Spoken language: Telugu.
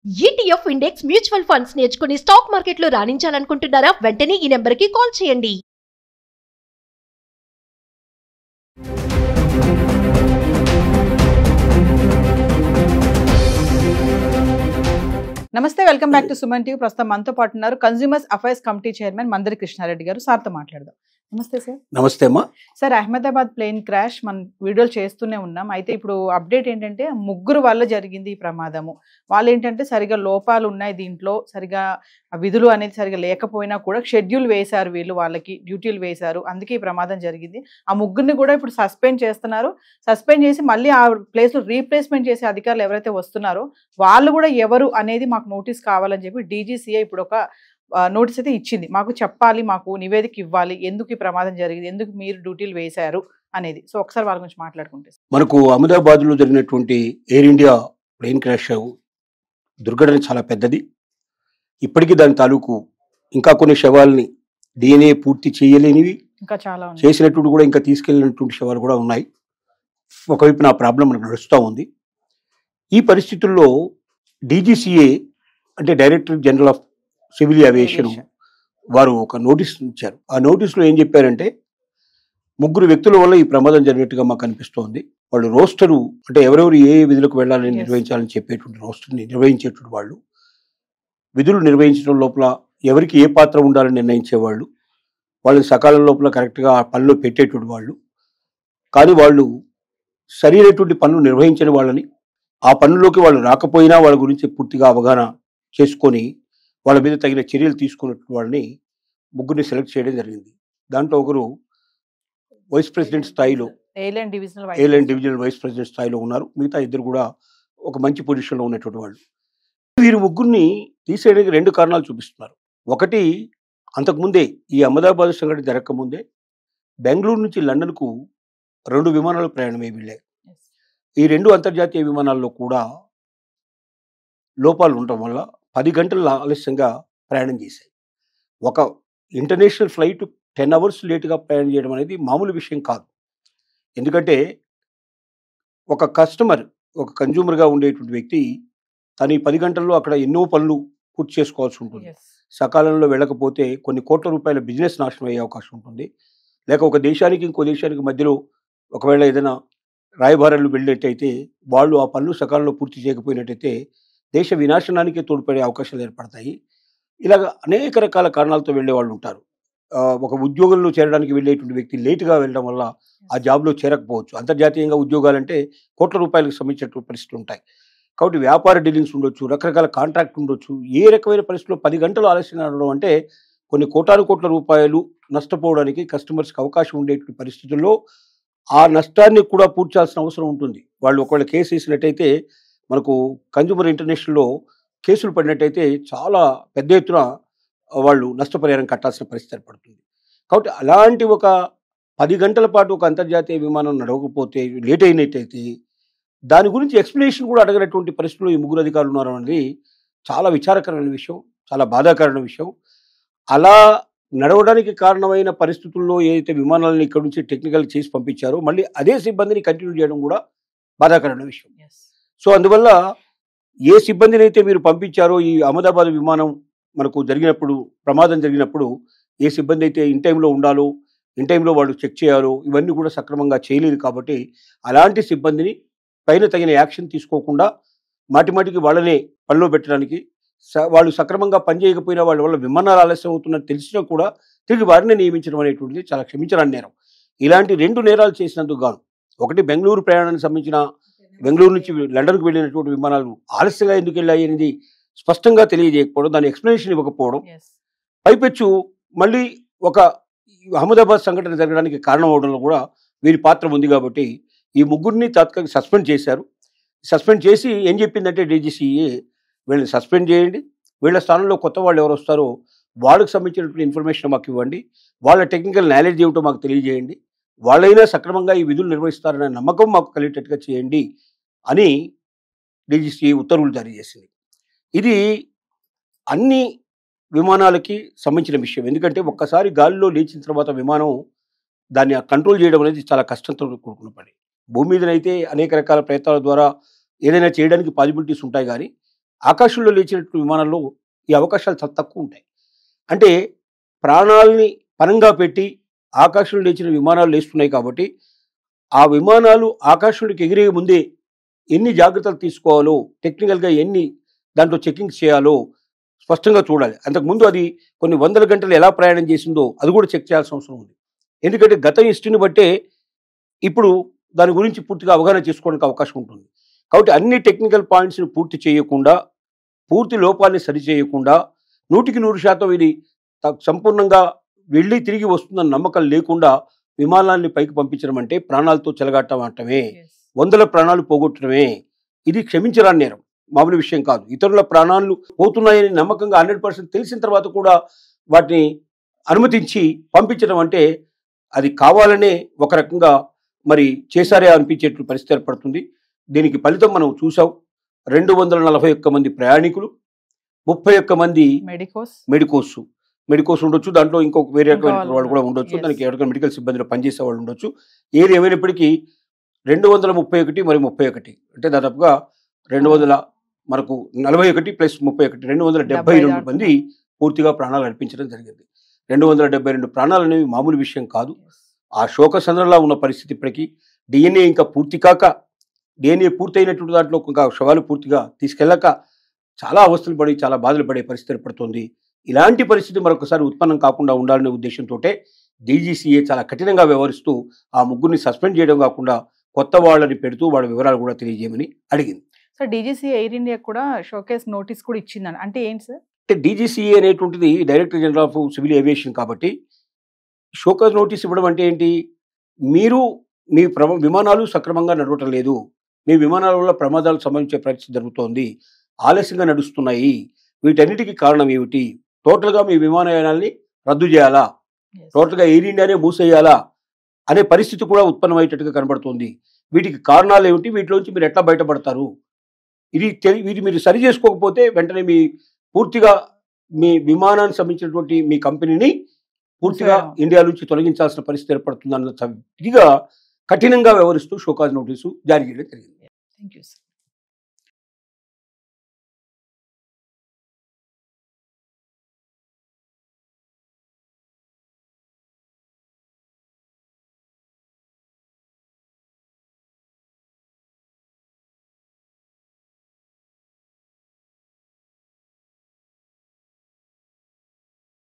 ఈటీఎఫ్ ఇండెక్స్ మ్యూచువల్ ఫండ్స్ నేర్చుకుని స్టాక్ మార్కెట్లో రాణించాలనుకుంటున్నారా? వెంటనే ఈ నెంబర్కి కాల్ చేయండి. నమస్తే, welcome back to Suman TV. ప్రస్తుతం మనతో పాటు ఉన్నారు consumers affairs committee chairman Mandari Krishna Reddy గారు. సార్తో మాట్లాడదాం. నమస్తే సార్. నమస్తే అమ్మా. సార్, అహ్మదాబాద్ ప్లేన్ క్రాష్ మనం వీడియోలు చేస్తూనే ఉన్నాం. అయితే ఇప్పుడు అప్డేట్ ఏంటంటే ముగ్గురు వల్ల జరిగింది ఈ ప్రమాదము. వాళ్ళు ఏంటంటే సరిగా లోపాలు ఉన్నాయి దీంట్లో, సరిగా విధులు అనేది సరిగా లేకపోయినా కూడా షెడ్యూల్ వేశారు, వీళ్ళు వాళ్ళకి డ్యూటీలు వేశారు, అందుకే ఈ ప్రమాదం జరిగింది. ఆ ముగ్గురిని కూడా ఇప్పుడు సస్పెండ్ చేస్తున్నారు. సస్పెండ్ చేసి మళ్ళీ ఆ ప్లేస్లో రీప్లేస్మెంట్ చేసే అధికారులు ఎవరైతే వస్తున్నారో వాళ్ళు కూడా ఎవరు అనేది మాకు నోటీస్ కావాలని చెప్పి డీజీసీఏ ఇప్పుడు ఒక నోటీస్ అయితే ఇచ్చింది. మాకు చెప్పాలి, మాకు నివేదిక ఇవ్వాలి, ఎందుకు ఈ ప్రమాదం జరిగింది, ఎందుకు మీరు డ్యూటీలు వేశారు అనేది. సో ఒకసారి వాళ్ళ గురించి మాట్లాడుకుంటే. మనకు అహ్మదాబాద్లో జరిగినటువంటి ఎయిర్ ఇండియా ప్లేన్ క్రాష్ దుర్ఘటన చాలా పెద్దది. ఇప్పటికీ దాని తాలూకు ఇంకా కొన్ని శవాల్ని DNA పూర్తి చేయలేనివి, ఇంకా చాలా చేసినటువంటి కూడా ఇంకా తీసుకెళ్ళినటువంటి శవాలు కూడా ఉన్నాయి. ఒకవైపు నా ప్రాబ్లం మనకు నడుస్తూ ఉంది. ఈ పరిస్థితుల్లో DGCA అంటే director general of civil aviation వారు ఒక నోటీస్ ఇచ్చారు. ఆ నోటీసులో ఏం చెప్పారంటే, ముగ్గురు వ్యక్తుల వల్ల ఈ ప్రమాదం జరిగినట్టుగా మాకు అనిపిస్తోంది. వాళ్ళు రోస్టరు అంటే ఎవరెవరు ఏ విధులకు వెళ్ళాలని నిర్వహించాలని చెప్పేటువంటి రోస్టర్ని నిర్వహించేటువంటి వాళ్ళు, విధులు నిర్వహించడం లోపల ఎవరికి ఏ పాత్ర ఉండాలని నిర్ణయించేవాళ్ళు, వాళ్ళని సకాలం లోపల కరెక్ట్గా ఆ పనిలో పెట్టేటువంటి వాళ్ళు. కానీ వాళ్ళు సరైనటువంటి పనులు నిర్వహించని వాళ్ళని, ఆ పనుల్లోకి వాళ్ళు రాకపోయినా వాళ్ళ గురించి పూర్తిగా అవగాహన చేసుకొని వాళ్ళ మీద తగిన చర్యలు తీసుకున్నటువంటి వాళ్ళని ముగ్గురిని సెలెక్ట్ చేయడం జరిగింది. దాంట్లో ఒకరు వైస్ ప్రెసిడెంట్ స్థాయిలో, ఎయిర్లైన్ డివిజనల్ వైస్ ప్రెసిడెంట్ స్థాయిలో ఉన్నారు. మిగతా ఇద్దరు కూడా ఒక మంచి పొజిషన్లో ఉన్నటువంటి వాళ్ళు. వీరు ముగ్గురిని తీసేయడానికి రెండు కారణాలు చూపిస్తున్నారు. ఒకటి, అంతకుముందే ఈ అహ్మదాబాద్ సంఘటన జరగకముందే బెంగళూరు నుంచి లండన్కు 2 విమానాలు ప్రయాణమై వెళ్ళాయి. ఈ 2 అంతర్జాతీయ విమానాల్లో కూడా లోపాలు ఉండటం వల్ల 10 గంటల ఆలస్యంగా ప్రయాణం చేశాయి. ఒక ఇంటర్నేషనల్ ఫ్లైట్ 10 అవర్స్ లేటుగా ప్రయాణం చేయడం అనేది మామూలు విషయం కాదు. ఎందుకంటే ఒక కస్టమర్, ఒక కన్జ్యూమర్గా ఉండేటువంటి వ్యక్తి తను ఈ 10 గంటల్లో అక్కడ ఎన్నో పనులు పూర్తి చేసుకోవాల్సి ఉంటుంది. సకాలంలో వెళ్ళకపోతే కొన్ని కోట్ల రూపాయల బిజినెస్ నాశనం అయ్యే అవకాశం ఉంటుంది. లేక ఒక దేశానికి ఇంకో దేశానికి మధ్యలో ఒకవేళ ఏదైనా రాయబారాలు వెళ్ళినట్టయితే వాళ్ళు ఆ పనులు సకాలంలో పూర్తి చేయకపోయినట్టయితే దేశ వినాశనానికి తోడ్పడే అవకాశాలు ఏర్పడతాయి. ఇలాగ అనేక రకాల కారణాలతో వెళ్ళే వాళ్ళు ఉంటారు. ఒక ఉద్యోగంలో చేరడానికి వెళ్ళేటువంటి వ్యక్తి లేటుగా వెళ్ళడం వల్ల ఆ జాబ్లో చేరకపోవచ్చు. అంతర్జాతీయంగా ఉద్యోగాలంటే కోట్ల రూపాయలకు సంబంధించినటువంటి పరిస్థితులు ఉంటాయి. కాబట్టి వ్యాపార డీలింగ్స్ ఉండొచ్చు, రకరకాల కాంట్రాక్ట్ ఉండొచ్చు. ఏ రకమైన పరిస్థితుల్లో 10 గంటలు ఆలస్యంగా ఉండడం అంటే కొన్ని కోట్ల రూపాయలు నష్టపోవడానికి కస్టమర్స్కి అవకాశం ఉండేటువంటి పరిస్థితుల్లో ఆ నష్టాన్ని కూడా పూడ్చాల్సిన అవసరం ఉంటుంది. వాళ్ళు ఒకవేళ కేసు వేసినట్టయితే, మనకు కన్జ్యూమర్ ఇంటర్నేషనల్లో కేసులు పడినట్టయితే చాలా పెద్ద ఎత్తున వాళ్ళు నష్టపరిహారం కట్టాల్సిన పరిస్థితి ఏర్పడుతుంది. కాబట్టి అలాంటి ఒక 10 గంటల పాటు ఒక అంతర్జాతీయ విమానం నడవకపోతే, లేట్ అయినట్టయితే దాని గురించి ఎక్స్ప్లెనేషన్ కూడా అడగనటువంటి పరిస్థితుల్లో ఈ ముగ్గురు అధికారులు ఉన్నారు అనేది చాలా విచారకరమైన విషయం, చాలా బాధాకరమైన విషయం. అలా నడవడానికి కారణమైన పరిస్థితుల్లో ఏదైతే విమానాలను ఇక్కడ నుంచి టెక్నికల్ చేసి పంపించారో మళ్ళీ అదే సిబ్బందిని కంటిన్యూ చేయడం కూడా బాధాకరమైన విషయం. సో అందువల్ల ఏ సిబ్బందిని అయితే మీరు పంపించారో, ఈ అహ్మదాబాద్ విమానం మనకు జరిగినప్పుడు, ప్రమాదం జరిగినప్పుడు ఏ సిబ్బంది అయితే ఇన్ టైంలో ఉండాలో, ఇన్ టైంలో వాళ్ళు చెక్ చేయాలో ఇవన్నీ కూడా సక్రమంగా చేయలేదు. కాబట్టి అలాంటి సిబ్బందిని పైన తగిన యాక్షన్ తీసుకోకుండా మాటిమాటికి వాళ్ళనే పనిలో పెట్టడానికి, వాళ్ళు సక్రమంగా పనిచేయకపోయినా వాళ్ళ వల్ల విమానాలు ఆలస్యం అవుతున్నట్టు తెలిసినా కూడా తిరిగి వారిని నియమించడం అనేటువంటిది చాలా క్షమించరాని నేరం. ఇలాంటి 2 నేరాలు చేసినందుకు గాను, ఒకటి బెంగళూరు ప్రయాణానికి సంబంధించిన, బెంగళూరు నుంచి లండన్కు వెళ్ళినటువంటి విమానాలు ఆలస్యంగా ఎందుకు వెళ్ళాయి అనేది స్పష్టంగా తెలియజేయకపోవడం, దాని ఎక్స్ప్లెనేషన్ ఇవ్వకపోవడం, పైపెచ్చు మళ్ళీ ఒక అహ్మదాబాద్ సంఘటన జరగడానికి కారణం అవడంలో కూడా వీరి పాత్ర ఉంది. కాబట్టి ఈ ముగ్గురిని తాత్కాలిక సస్పెండ్ చేశారు. సస్పెండ్ చేసి ఏం చెప్పిందంటే DGCA, వీళ్ళని సస్పెండ్ చేయండి, వీళ్ళ స్థానంలో కొత్త వాళ్ళు ఎవరు వస్తారో వాళ్ళకి సంబంధించినటువంటి ఇన్ఫర్మేషన్ మాకు ఇవ్వండి, వాళ్ళ టెక్నికల్ నాలెడ్జ్ ఏమిటో మాకు తెలియజేయండి, వాళ్ళైనా సక్రమంగా ఈ విధులు నిర్వహిస్తారనే నమ్మకం మాకు కలిగేటట్టుగా చేయండి అని DGCA ఉత్తర్వులు జారీ చేసింది. ఇది అన్ని విమానాలకి సంబంధించిన విషయం. ఎందుకంటే ఒక్కసారి గాలిలో లేచిన తర్వాత విమానం దాన్ని కంట్రోల్ చేయడం అనేది చాలా కష్టంతో కూడుకున్న పని. భూమి మీదనైతే అనేక రకాల ప్రయత్నాల ద్వారా ఏదైనా చేయడానికి పాసిబిలిటీస్ ఉంటాయి. కానీ ఆకాశంలో లేచినటువంటి విమానాల్లో ఈ అవకాశాలు చాలా తక్కువ ఉంటాయి. అంటే ప్రాణాలని పనంగా పెట్టి ఆకాశంలో లేచిన విమానాలు లేస్తున్నాయి కాబట్టి ఆ విమానాలు ఆకాశంలోకి ఎగిరే ముందే ఎన్ని జాగ్రత్తలు తీసుకోవాలో, టెక్నికల్గా ఎన్ని దాంట్లో చెకింగ్ చేయాలో స్పష్టంగా చూడాలి. అంతకుముందు అది కొన్ని వందల గంటలు ఎలా ప్రయాణం చేసిందో అది కూడా చెక్ చేయాల్సిన అవసరం ఉంది. ఎందుకంటే గత హిస్టరీని బట్టే ఇప్పుడు దాని గురించి పూర్తిగా అవగాహన చేసుకోవడానికి అవకాశం ఉంటుంది. కాబట్టి అన్ని టెక్నికల్ పాయింట్స్ని పూర్తి చేయకుండా, పూర్తి లోపాన్ని సరిచేయకుండా 100% ఇది సంపూర్ణంగా వెళ్ళి తిరిగి వస్తుందన్న నమ్మకం లేకుండా విమానాన్ని పైకి పంపించడం అంటే ప్రాణాలతో చెలగాటమే, వందల ప్రాణాలు పోగొట్టడమే. ఇది క్షమించరాని నేరం, మామూలు విషయం కాదు. ఇతరుల ప్రాణాలు పోతున్నాయని నమ్మకంగా 100% తెలిసిన తర్వాత కూడా వాటిని అనుమతించి పంపించడం అంటే అది కావాలనే ఒక రకంగా మరి చేశారే అనిపించేటువంటి పరిస్థితి ఏర్పడుతుంది. దీనికి ఫలితం మనం చూసాం. 241 మంది ప్రయాణికులు, 31 మంది మెడికోస్ ఉండొచ్చు, దాంట్లో ఇంకొక వేరే రకమైన వాళ్ళు కూడా ఉండొచ్చు, దానికి ఎవరికైనా మెడికల్ సిబ్బందిలో పనిచేసే వాళ్ళు ఉండొచ్చు. ఏది ఏమైనప్పటికీ 231 మరి 31 అంటే దాదాపుగా 200 మనకు 41 ప్లస్ 31 272 మంది పూర్తిగా ప్రాణాలు అర్పించడం జరిగింది. 272 ప్రాణాలు అనేవి మామూలు విషయం కాదు. ఆ శోక సందర్భంలో ఉన్న పరిస్థితి ఇప్పటికీ డిఎన్ఏ ఇంకా పూర్తి కాక, డిఎన్ఏ పూర్తయినటువంటి దాంట్లో ఇంకా శవాలు పూర్తిగా తీసుకెళ్ళక చాలా అవస్థలు పడి చాలా బాధలు పడే పరిస్థితి ఏర్పడుతుంది. ఇలాంటి పరిస్థితి మరొకసారి ఉత్పన్నం కాకుండా ఉండాలనే ఉద్దేశంతో డీజీసీఏ చాలా కఠినంగా వ్యవహరిస్తూ ఆ ముగ్గురిని సస్పెండ్ చేయడం కాకుండా కొత్త వాళ్ళని పెడుతూ వాళ్ళ వివరాలు కూడా తెలియజేయమని అడిగింది. సార్ డీజీసీఏ ఎయిర్ ఇండియా కూడా షోకేస్ నోటీస్ కూడా ఇచ్చిందని అంటే ఏంటి సార్? అంటే డీజీసీఏ అనేటువంటిది director general of civil aviation కాబట్టి షోకేస్ నోటీస్ ఇవ్వడం అంటే ఏంటి? మీరు మీ విమానాలు సక్రమంగా నడవటం లేదు, మీ విమానాల వల్ల ప్రమాదాలు సంభవించే పరిస్థితి జరుగుతోంది, ఆలస్యంగా నడుస్తున్నాయి, వీటన్నిటికీ కారణం ఏమిటి, టోటల్గా మీ విమానయానాల్ని రద్దు చేయాలా, టోటల్గా ఎయిర్ ఇండియానే మూసేయాలా అనే పరిస్థితి కూడా ఉత్పన్నమయ్యేటట్టుగా కనబడుతుంది. వీటికి కారణాలు ఏమిటి, వీటిలోంచి మీరు ఎట్లా బయటపడతారు, ఇది మీరు సరి చేసుకోకపోతే వెంటనే మీ పూర్తిగా మీ విమానానికి సంబంధించినటువంటి మీ కంపెనీని పూర్తిగా ఇండియా నుంచి తొలగించాల్సిన పరిస్థితి ఏర్పడుతుందన్న ఇదిగా కఠినంగా వ్యవహరిస్తూ షోకాజ్ నోటీసు జారీ చేయడం జరిగింది. Thank you sir.